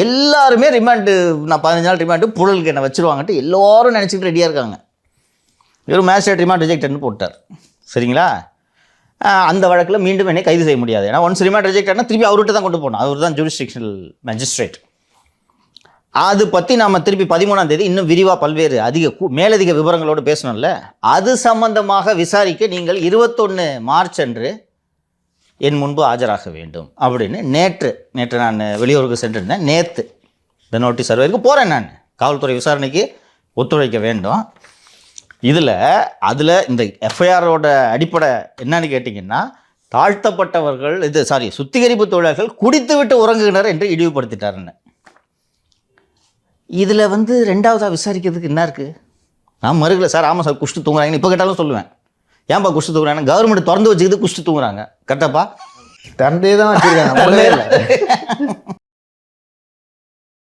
எல்லாருமே ரிமாண்டு, நான் 15 நாள் ரிமாண்டு புழலுக்கு என்ன வச்சுருவாங்கன்ட்டு எல்லோரும் நினச்சிக்கிட்டு ரெடியாக இருக்காங்க. இவர் மேஜிஸ்ட்ரேட் ரிமாண்ட் ரிஜெக்ட்னு போட்டார். சரிங்களா? அந்த வழக்கில் மீண்டும் என்னை கைது செய்ய முடியாது. ஏன்னா ஒன்ஸ் ரிமாண்ட் ரிஜெக்ட் ஆனால் திருப்பி அவர்கிட்ட தான் கொண்டு போகணும். அவர் தான் ஜுடிஸ்டிக்ஷனல் மேஜிஸ்ட்ரேட். அது பற்றி நம்ம திருப்பி 13ஆம் தேதி இன்னும் விரிவாக பல்வேறு மேலதிக விவரங்களோடு பேசணும்ல. அது சம்பந்தமாக விசாரிக்க நீங்கள் 21 மார்ச் அன்று என் முன்பு ஆஜராக வேண்டும் அப்படின்னு நேற்று நான் வெளியூருக்கு சென்றிருந்தேன். நேற்று இந்த நோட்டீஸ் சர்வேருக்கு போகிறேன். நான் காவல்துறை விசாரணைக்கு ஒத்துழைக்க வேண்டும். அதில் இந்த எஃப்ஐஆரோட அடிப்படை என்னன்னு கேட்டிங்கன்னா, தாழ்த்தப்பட்டவர்கள் சுத்திகரிப்பு தொழிலாளர்கள் குடித்து விட்டு உறங்குகின்றனர் என்று இழிவுபடுத்திட்டாருன்னு. இதில் ரெண்டாவதாக விசாரிக்கிறதுக்கு என்ன இருக்குது? நான் மறுக்கல சார், ஆமாம் சார் குஷ்டு தூங்குறாங்கன்னு இப்போ கேட்டாலும் சொல்லுவேன். ஏன்பா குஷ்டு தூங்குறாங்க? கவர்மெண்ட் திறந்து வச்சுக்கிது குஷ்டு தூங்குறாங்க. கரெக்டாப்பா? திறந்தே தான் வச்சுருக்காங்க.